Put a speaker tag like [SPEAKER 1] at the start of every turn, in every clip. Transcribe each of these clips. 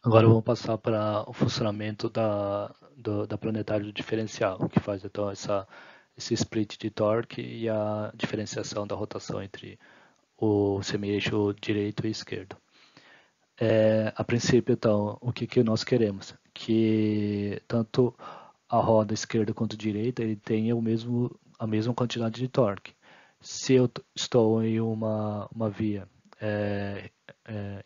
[SPEAKER 1] Agora vamos passar para o funcionamento da planetária do diferencial, que faz então esse split de torque e a diferenciação da rotação entre o semi-eixo direito e esquerdo. A princípio, então, o que nós queremos? Que tanto a roda esquerda quanto direita ele tenha a mesma quantidade de torque. Se eu estou em uma via,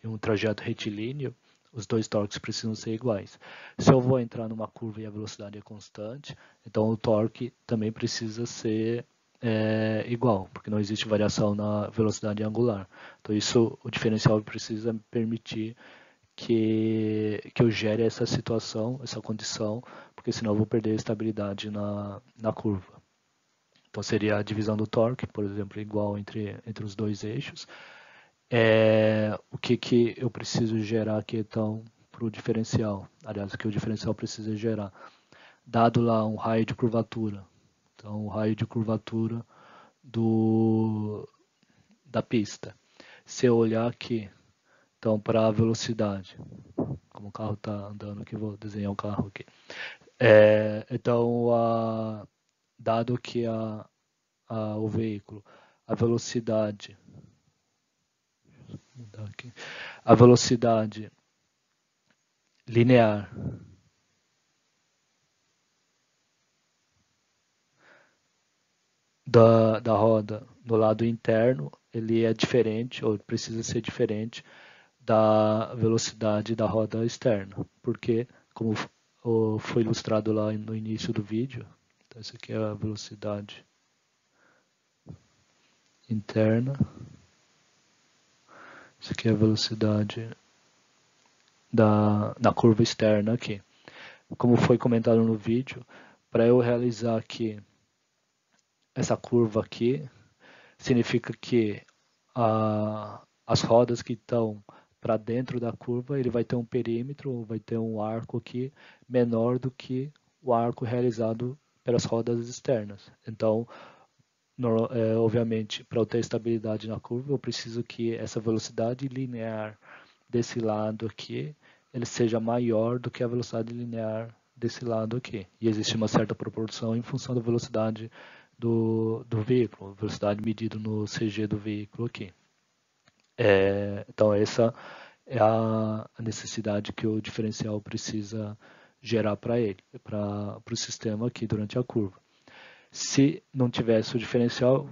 [SPEAKER 1] em um trajeto retilíneo, os dois torques precisam ser iguais. Se eu vou entrar numa curva e a velocidade é constante, então o torque também precisa ser igual, porque não existe variação na velocidade angular. Então isso, o diferencial precisa permitir que eu gere essa situação, essa condição, porque senão eu vou perder a estabilidade na curva. Então seria a divisão do torque, por exemplo, igual entre os dois eixos. O que eu preciso gerar aqui então para o diferencial? Aliás, o que o diferencial precisa gerar? Dado lá um raio de curvatura. Então, o raio de curvatura da pista. Se eu olhar aqui, então, para a velocidade, como o carro está andando aqui, vou desenhar um carro aqui. Então, dado que o veículo, a velocidade, mudar aqui, a velocidade linear da roda no lado interno, ele é diferente, ou precisa ser diferente da velocidade da roda externa, porque, como foi ilustrado lá no início do vídeo, então essa aqui é a velocidade interna, essa aqui é a velocidade da curva externa aqui. Como foi comentado no vídeo, para eu realizar aqui essa curva aqui, significa que as rodas que estão para dentro da curva, ele vai ter um perímetro, vai ter um arco aqui menor do que o arco realizado pelas rodas externas. Então, obviamente, para eu ter estabilidade na curva, eu preciso que essa velocidade linear desse lado aqui, ele seja maior do que a velocidade linear desse lado aqui. E existe uma certa proporção em função da velocidade do veículo, velocidade medida no CG do veículo aqui. Então essa é a necessidade que o diferencial precisa gerar para ele, para o sistema aqui durante a curva. Se não tivesse o diferencial,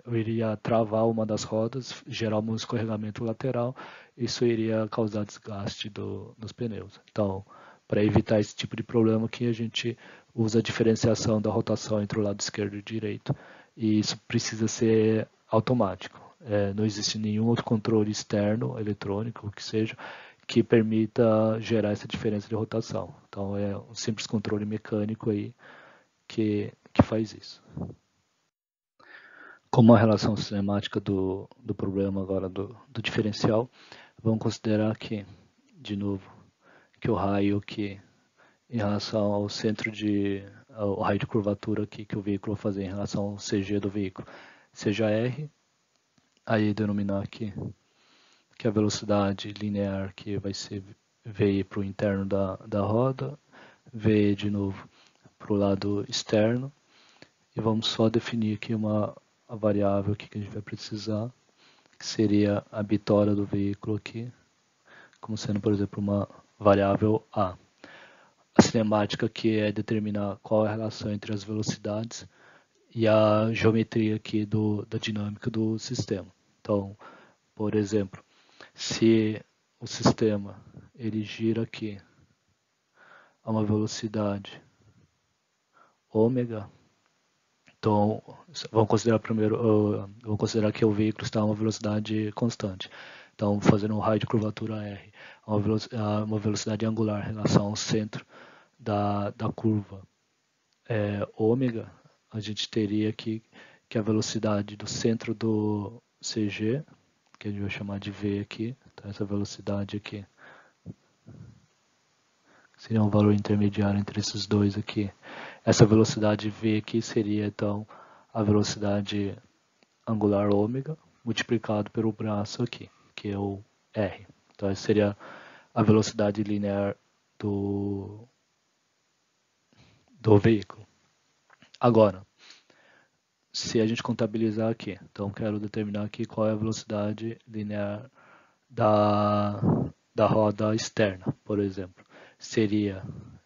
[SPEAKER 1] eu iria travar uma das rodas, gerar um escorregamento lateral, isso iria causar desgaste dos pneus. Então, para evitar esse tipo de problema que a gente usa a diferenciação da rotação entre o lado esquerdo e direito, e isso precisa ser automático. Não existe nenhum outro controle externo, eletrônico, o que seja, que permita gerar essa diferença de rotação. Então, é um simples controle mecânico aí que faz isso. Como a relação cinemática do problema agora do diferencial, vamos considerar que, de novo, que o raio que em relação ao centro ao raio de curvatura aqui que o veículo vai fazer em relação ao CG do veículo, seja R, aí denominar aqui que a velocidade linear que vai ser V para o interno da roda, V de novo para o lado externo, e vamos só definir aqui a variável aqui que a gente vai precisar, que seria a bitora do veículo aqui, como sendo, por exemplo, uma variável A. A cinemática aqui é determinar qual é a relação entre as velocidades e a geometria aqui da dinâmica do sistema. Então, por exemplo, se o sistema ele gira aqui a uma velocidade ômega, então vamos considerar primeiro, vamos considerar que o veículo está a uma velocidade constante. Então, fazendo um raio de curvatura R, uma velocidade angular em relação ao centro da curva ômega, a gente teria aqui que a velocidade do centro do CG, que a gente vai chamar de V aqui, então essa velocidade aqui seria um valor intermediário entre esses dois aqui. Essa velocidade V aqui seria então a velocidade angular ômega multiplicado pelo braço aqui, que é o R. Então essa seria a velocidade linear do veículo. Agora, se a gente contabilizar aqui, então quero determinar aqui qual é a velocidade linear da roda externa, por exemplo. Seria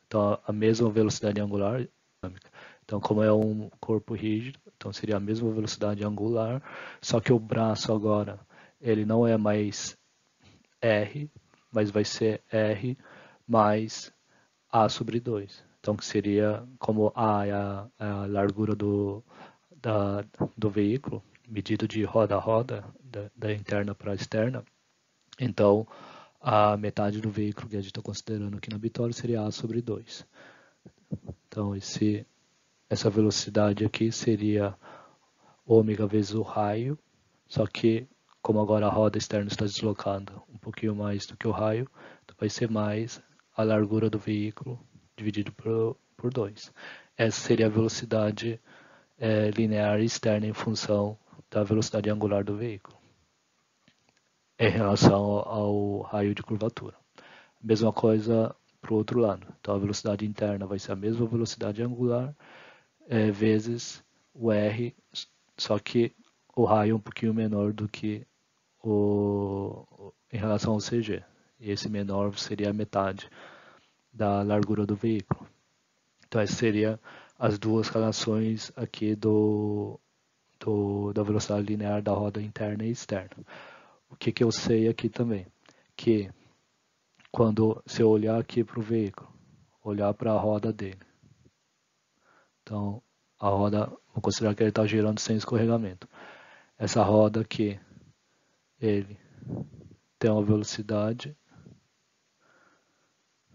[SPEAKER 1] então, a mesma velocidade angular dinâmica. Então, como é um corpo rígido, então seria a mesma velocidade angular, só que o braço agora, ele não é mais R, mas vai ser R mais A sobre 2. Então, que seria como A é a largura do veículo, medido de roda a roda, da interna para a externa. Então, a metade do veículo que a gente está considerando aqui na Bitoli seria A sobre 2. Então, essa velocidade aqui seria ômega vezes o raio, só que como agora a roda externa está deslocada um pouquinho mais do que o raio, então vai ser mais a largura do veículo dividido por 2. Essa seria a velocidade linear externa em função da velocidade angular do veículo em relação ao raio de curvatura. Mesma coisa para o outro lado. Então a velocidade interna vai ser a mesma velocidade angular vezes o R, só que o raio é um pouquinho menor do que em relação ao CG. E esse menor seria a metade da largura do veículo. Então essas seriam as duas relações aqui da velocidade linear da roda interna e externa. O que eu sei aqui também? Que quando se eu olhar aqui para o veículo, olhar para a roda dele, então a roda, vou considerar que ele está girando sem escorregamento. Essa roda aqui, ele tem uma velocidade,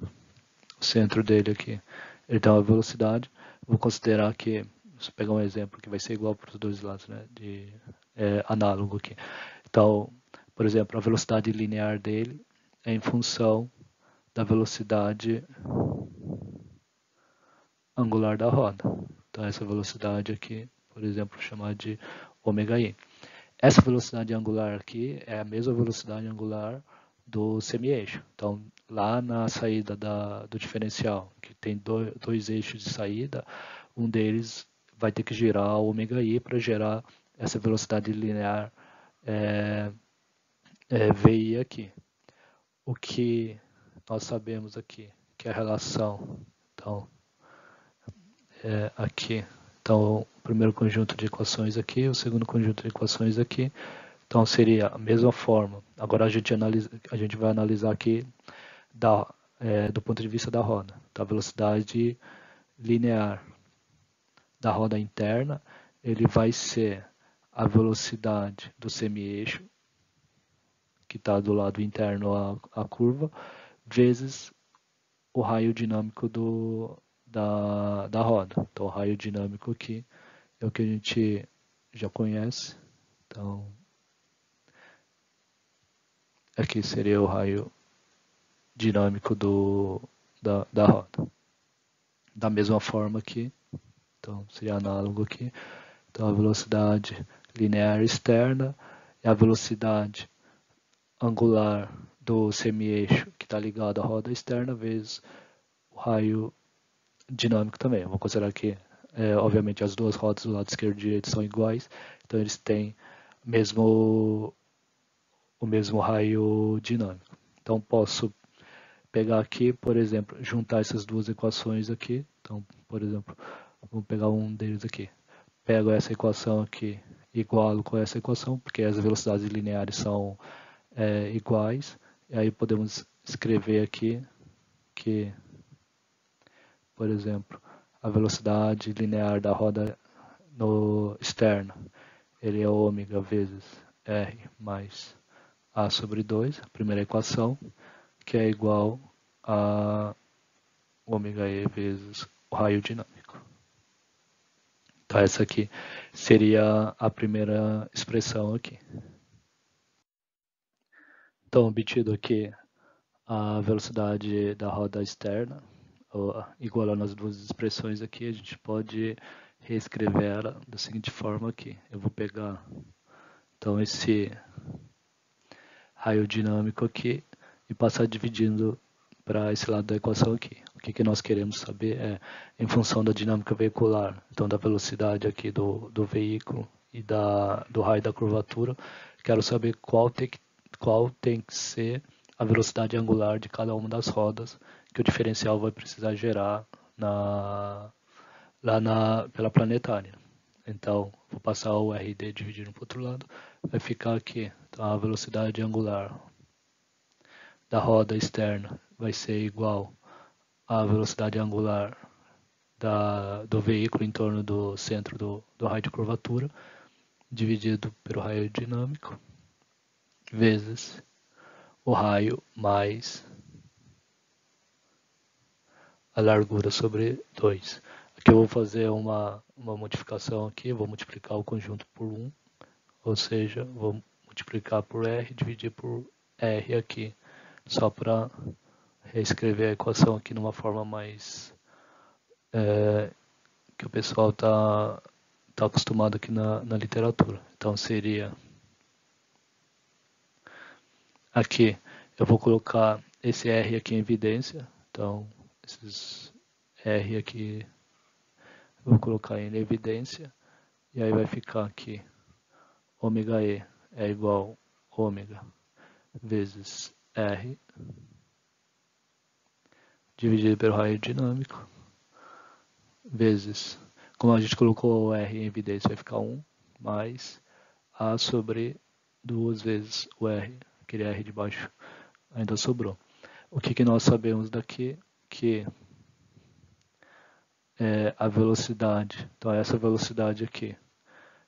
[SPEAKER 1] o centro dele aqui, ele tem uma velocidade, vou considerar que, vou pegar um exemplo que vai ser igual para os dois lados, né, análogo aqui. Então, por exemplo, a velocidade linear dele é em função da velocidade angular da roda. Então, essa velocidade aqui, por exemplo, chamar de ômega i. Essa velocidade angular aqui é a mesma velocidade angular do semi-eixo. Então, lá na saída do diferencial, que tem dois eixos de saída, um deles vai ter que girar o ômega i para gerar essa velocidade linear VI aqui. O que nós sabemos aqui, que é a relação, então, aqui. Então, o primeiro conjunto de equações aqui, o segundo conjunto de equações aqui. Então, seria a mesma forma. Agora a gente vai analisar aqui do ponto de vista da roda. Então, a velocidade linear da roda interna, ele vai ser a velocidade do semi-eixo, que está do lado interno à curva, vezes o raio dinâmico da roda. Então, o raio dinâmico aqui é o que a gente já conhece. Então, aqui seria o raio dinâmico da roda. Da mesma forma aqui, então seria análogo aqui. Então, a velocidade linear externa é a velocidade angular do semi-eixo que está ligado à roda externa vezes o raio dinâmico também. Vou considerar que, obviamente, as duas rodas do lado esquerdo e direito são iguais, então eles têm o mesmo raio dinâmico. Então, posso pegar aqui, por exemplo, juntar essas duas equações aqui. Então, por exemplo, vamos pegar um deles aqui. Pego essa equação aqui, igualo com essa equação, porque as velocidades lineares são iguais. E aí podemos escrever aqui que, por exemplo, a velocidade linear da roda no externo, ele é ômega vezes R mais A sobre 2, a primeira equação, que é igual a ômega E vezes o raio dinâmico. Então essa aqui seria a primeira expressão aqui. Então, obtido aqui a velocidade da roda externa, igualando as duas expressões aqui, a gente pode reescrever ela da seguinte forma aqui. Eu vou pegar, então, esse raio dinâmico aqui, e passar dividindo para esse lado da equação aqui. O que nós queremos saber é, em função da dinâmica veicular, então da velocidade aqui do veículo e do raio da curvatura, quero saber qual tem que ser a velocidade angular de cada uma das rodas que o diferencial vai precisar gerar pela planetária. Então, vou passar o RD dividindo para o outro lado, vai ficar aqui, então, a velocidade angular da roda externa vai ser igual à velocidade angular do veículo em torno do centro do raio de curvatura, dividido pelo raio dinâmico, vezes o raio mais a largura sobre 2. Aqui eu vou fazer uma modificação aqui, vou multiplicar o conjunto por 1, ou seja, vou multiplicar por R e dividir por R aqui, só para reescrever a equação aqui numa forma mais que o pessoal tá acostumado aqui na literatura. Então seria aqui, eu vou colocar esse R aqui em evidência, então esses R aqui eu vou colocar em evidência, e aí vai ficar aqui ômega E é igual a ômega vezes R dividido pelo raio dinâmico, vezes, como a gente colocou o R em evidência, vai ficar 1, mais A sobre 2 vezes o R, aquele R de baixo ainda sobrou. O que nós sabemos daqui? Que é a velocidade, então essa velocidade aqui,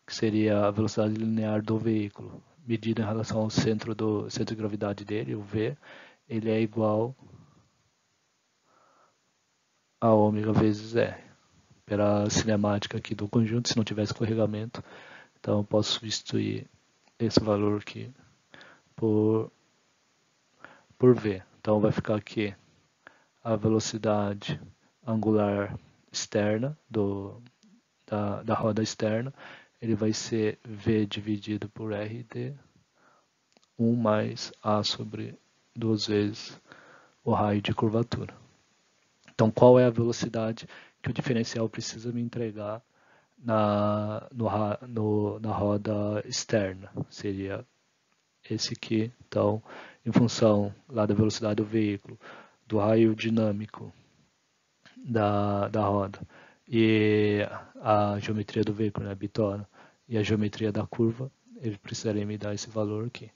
[SPEAKER 1] que seria a velocidade linear do veículo, medida em relação ao centro de gravidade dele, o V, ele é igual a ômega vezes R. Pela cinemática aqui do conjunto, se não tivesse carregamento, então eu posso substituir esse valor aqui por V. Então vai ficar aqui a velocidade angular externa da roda externa, ele vai ser V dividido por RD, 1 mais A sobre 2 vezes o raio de curvatura. Então, qual é a velocidade que o diferencial precisa me entregar na roda externa? Seria esse aqui. Então, em função lá da velocidade do veículo, do raio dinâmico da roda e a geometria do veículo, né, bitona, e a geometria da curva, ele precisaria me dar esse valor aqui.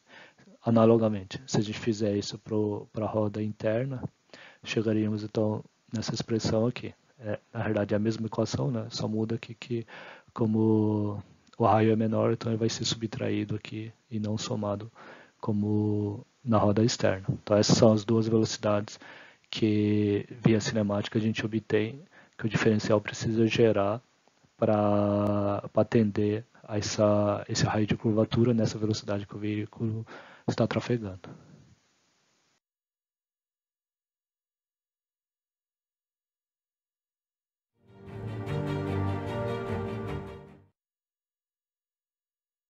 [SPEAKER 1] Analogamente, se a gente fizer isso para a roda interna, chegaríamos então nessa expressão aqui. Na verdade é a mesma equação, né? Só muda aqui que como o raio é menor, então ele vai ser subtraído aqui e não somado como na roda externa. Então essas são as duas velocidades que via cinemática a gente obtém, que o diferencial precisa gerar para atender a esse raio de curvatura nessa velocidade que o veículo está trafegando.